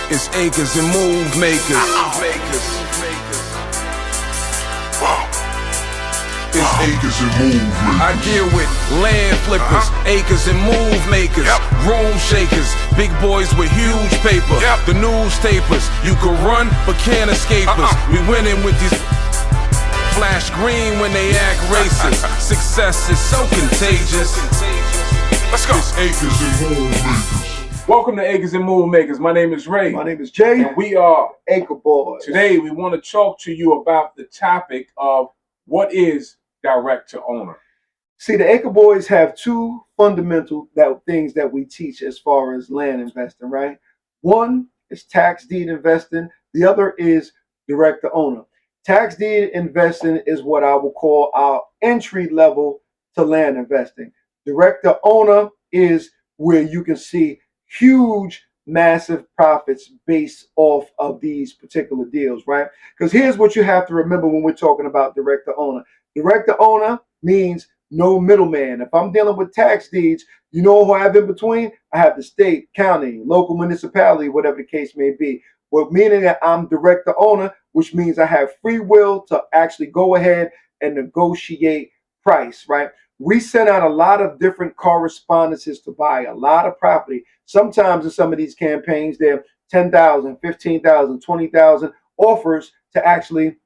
It's acres and move makers. It's acres and move makers. I deal with land flippers, acres and move makers, room shakers, big boys with huge paper, the newspapers. You can run but can't escape us. We winning with these flash green when they act racist. Success is so contagious. Let's go. It's acres and move makers. Welcome to Acres and Move Makers. My name is Ray. My name is Jay. And we are Acre Boys. Today we want to talk to you about the topic of what is direct to owner. See, the Acre Boys have two fundamental things that we teach as far as land investing, right? One is tax deed investing. The other is direct to owner. Tax deed investing is what I will call our entry level to land investing. Direct to owner is where you can see huge, massive profits based off of these particular deals, right? Because here's what you have to remember when we're talking about direct to owner. Direct to owner means no middleman. If I'm dealing with tax deeds, you know who I have in between? I have the state, county, local municipality, whatever the case may be. Well, meaning that I'm direct to owner, which means I have free will to actually go ahead and negotiate price, right? We send out a lot of different correspondences to buy a lot of property. Sometimes in some of these campaigns, they're 10,000, 15,000, 20,000 offers to actually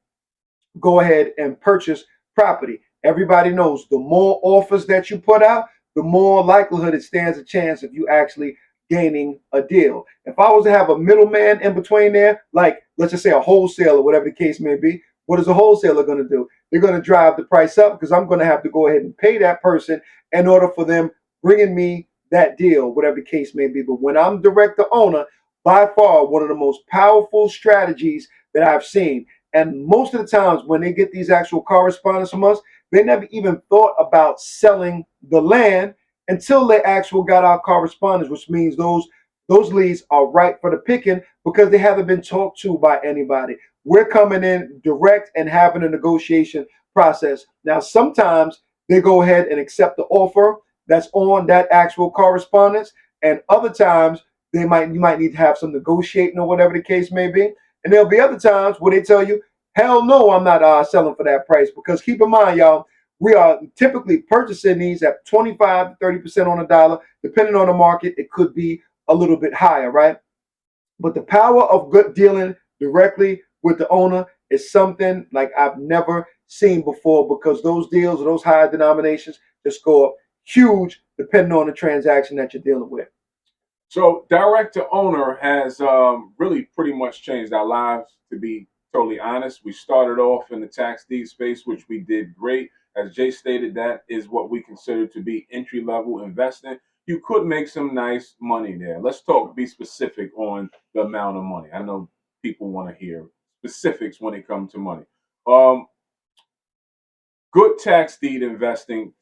go ahead and purchase property. Everybody knows the more offers that you put out, the more likelihood it stands a chance of you actually gaining a deal. If I was to have a middleman in between there, like let's just say a wholesaler, whatever the case may be, what is a wholesaler going to do? They're going to drive the price up because I'm going to have to go ahead and pay that person in order for them bringing me that deal, whatever the case may be. But when I'm direct to owner, by far one of the most powerful strategies that I've seen. And most of the times when they get these actual correspondence from us, they never even thought about selling the land until they actually got our correspondence, which means those leads are ripe for the picking because they haven't been talked to by anybody. We're coming in direct and having a negotiation process. Now, sometimes they go ahead and accept the offer that's on that actual correspondence, and other times you might need to have some negotiating or whatever the case may be. And there'll be other times where they tell you, hell no, I'm not selling for that price. Because keep in mind, y'all, we are typically purchasing these at 25 to 30% on the dollar. Depending on the market, it could be a little bit higher, right? But the power of good dealing directly with the owner is something like I've never seen before, because those deals or those higher denominations just go up huge depending on the transaction that you're dealing with. So direct to owner has really pretty much changed our lives, to be totally honest. We started off in the tax deed space, which we did great. As Jay stated, that is what we consider to be entry level investing. You could make some nice money there. Let's be specific on the amount of money. I know people want to hear specifics when it comes to money. Good tax deed investing,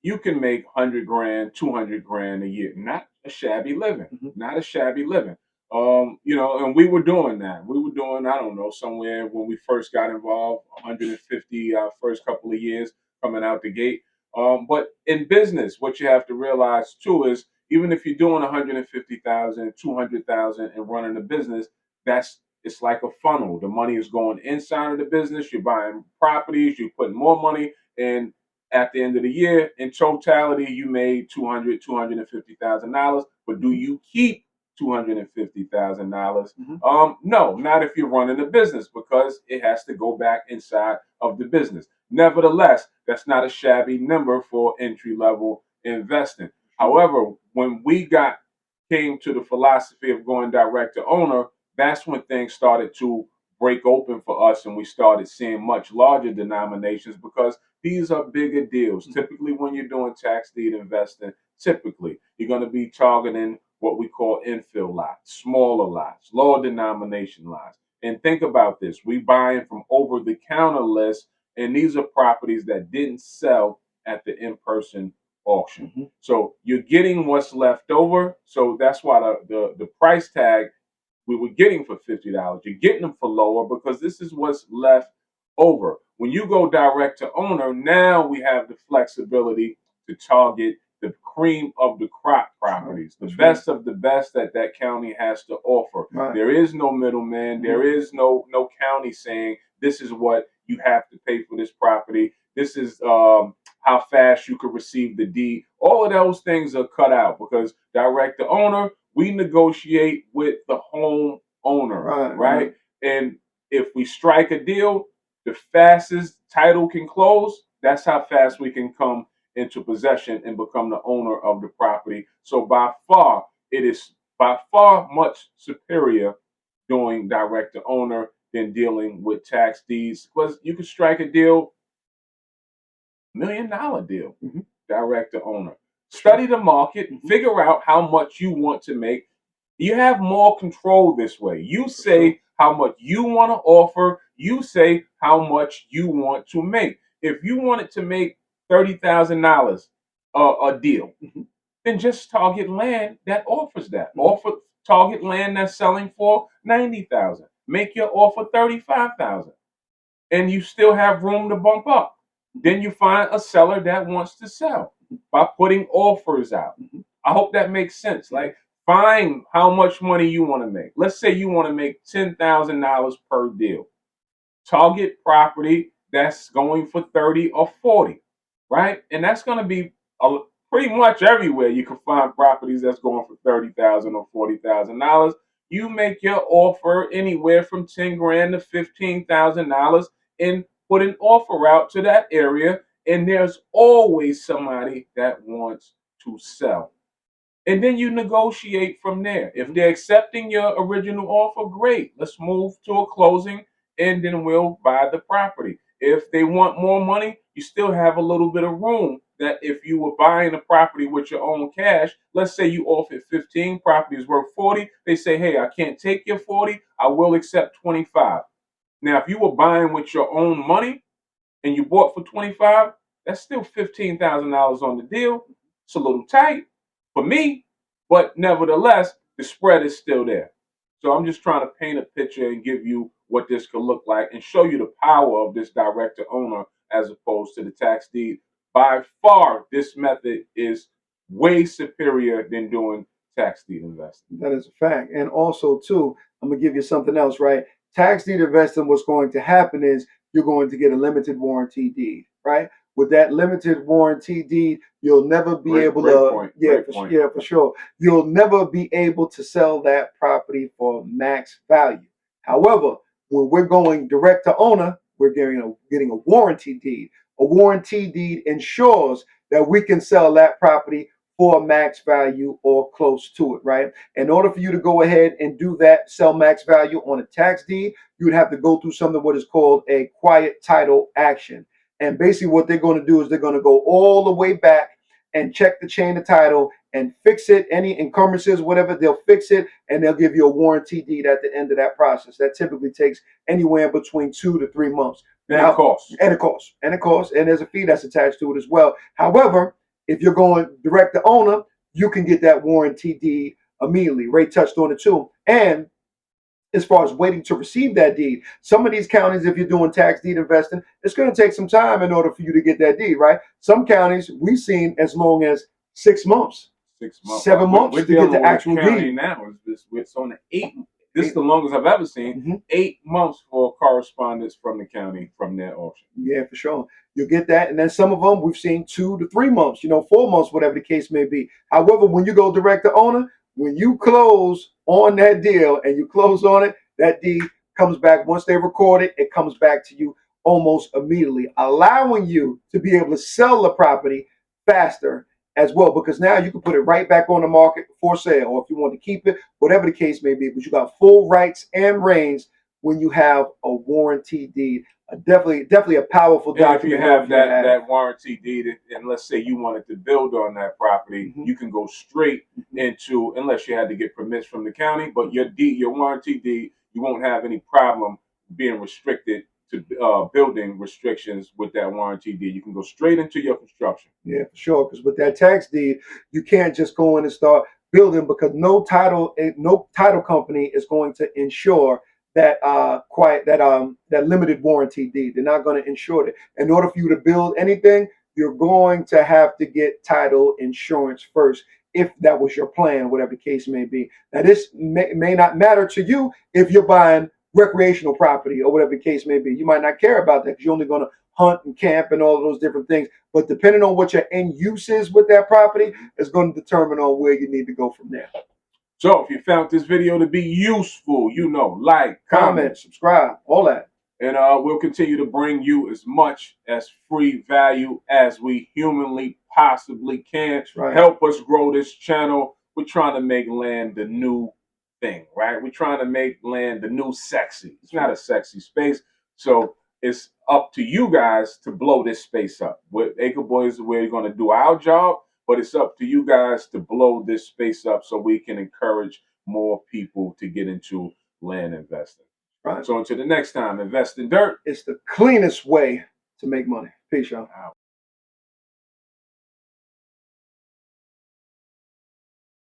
you can make 100 grand, 200 grand a year. Not a shabby living. Not a shabby living. And we were doing that. We were doing, I don't know, somewhere when we first got involved, 150 our first couple of years coming out the gate. But in business, what you have to realize too is even if you're doing 150,000, 200,000 and running a business, it's like a funnel. The money is going inside of the business. You're buying properties. You're putting more money in. At the end of the year, in totality, you made $250,000. But do you keep $250,000? No, not if you're running a business, because it has to go back inside of the business. Nevertheless, that's not a shabby number for entry level investing. However, when we came to the philosophy of going direct to owner, that's when things started to break open for us, and we started seeing much larger denominations, because these are bigger deals. Typically, when you're doing tax deed investing, typically you're going to be targeting what we call infill lots, smaller lots, lower denomination lots. And think about this: we buying from over the counter list, and these are properties that didn't sell at the in-person auction. So you're getting what's left over. So that's why the price tag we were getting for $50, you're getting them for lower, because this is what's left over. When you go direct to owner, now we have the flexibility to target the cream of the crop properties, the best of the best that that county has to offer. Right. There is no middleman. There is no county saying this is what you have to pay for this property. This is how fast you could receive the deed. All of those things are cut out because direct to owner, we negotiate with the home owner, right? And if we strike a deal, the fastest title can close, that's how fast we can come into possession and become the owner of the property. So by far, it is by far much superior doing direct to owner than dealing with tax deeds because you can strike a deal, $1 million deal, direct to owner. Study the market, figure out how much you want to make. You have more control this way. You say how much you want to offer. You say how much you want to make. If you wanted to make $30,000 a deal, then just target land that offers that. Offer target land that's selling for 90,000. Make your offer 35,000, and you still have room to bump up. Then you find a seller that wants to sell by putting offers out. I hope that makes sense. Like, find how much money you want to make. Let's say you want to make $10,000 per deal. Target property that's going for 30 or 40, right? And that's going to be pretty much everywhere. You can find properties that's going for $30,000 or $40,000. You make your offer anywhere from 10 grand to $15,000 and put an offer out to that area. And there's always somebody that wants to sell. And then you negotiate from there. If they're accepting your original offer, great. Let's move to a closing and then we'll buy the property. If they want more money, you still have a little bit of room that if you were buying the property with your own cash, let's say you offered 15, property is worth 40, they say, hey, I can't take your 40, I will accept 25. Now, if you were buying with your own money and you bought for 25, that's still $15,000 on the deal. It's a little tight for me, but nevertheless, the spread is still there. So I'm just trying to paint a picture and give you what this could look like and show you the power of this direct to owner as opposed to the tax deed. By far, this method is way superior than doing tax deed investing. That is a fact. And also, too, I'm gonna give you something else, right? Tax deed investing, what's going to happen is you're going to get a limited warranty deed, right? With that limited warranty deed, you'll never be able to, yeah, for sure. You'll never be able to sell that property for max value. However, when we're going direct to owner, we're getting a warranty deed. A warranty deed ensures that we can sell that property for max value or close to it, right? In order for you to go ahead and do that, sell max value on a tax deed, you would have to go through something what is called a quiet title action. And basically what they're going to do is they're going to go all the way back and check the chain of title and fix it. Any encumbrances, whatever, they'll fix it and they'll give you a warranty deed at the end of that process. That typically takes anywhere between 2 to 3 months. And it costs. And it costs. And it costs. And there's a fee that's attached to it as well. However, if you're going direct to owner, you can get that warranty deed immediately. Ray touched on it too. And as far as waiting to receive that deed, some of these counties, if you're doing tax deed investing, it's going to take some time in order for you to get that deed, right? Some counties we've seen as long as 6 months, 7 months to get the actual deed. Now it's on the 8. This is the longest I've ever seen. 8 months for correspondence from the county from their auction. Yeah, for sure. You'll get that. And then some of them we've seen 2 to 3 months, 4 months, whatever the case may be. However, when you go direct to owner, when you close on that deal and you close on it, that deed comes back. Once they record it, it comes back to you almost immediately, allowing you to be able to sell the property faster as well, because now you can put it right back on the market for sale, or if you want to keep it, whatever the case may be. But you got full rights and reins when you have a warranty deed. Definitely a powerful document. If you have that warranty deed, and let's say you wanted to build on that property, you can go straight into, unless you had to get permits from the county, but your warranty deed, you won't have any problem being restricted to building restrictions with that warranty deed. You can go straight into your construction. Yeah, for sure. Because with that tax deed, you can't just go in and start building, because no title company is going to insure that that limited warranty deed. They're not going to insure it. In order for you to build anything, you're going to have to get title insurance first if that was your plan, whatever the case may be. Now, this may not matter to you if you're buying recreational property or whatever the case may be. You might not care about that because you're only going to hunt and camp and all of those different things. But depending on what your end use is with that property, is going to determine on where you need to go from there. So if you found this video to be useful, like, Comment, subscribe, all that. And we'll continue to bring you as much as free value as we humanly possibly can. Right. Help us grow this channel. We're trying to make land the new thing, right? We're trying to make land the new sexy. It's not a sexy space. So it's up to you guys to blow this space up. With Acre Boys, we're going to do our job, but it's up to you guys to blow this space up so we can encourage more people to get into land investing. Right. So until the next time, invest in dirt. It's the cleanest way to make money. Peace, y'all.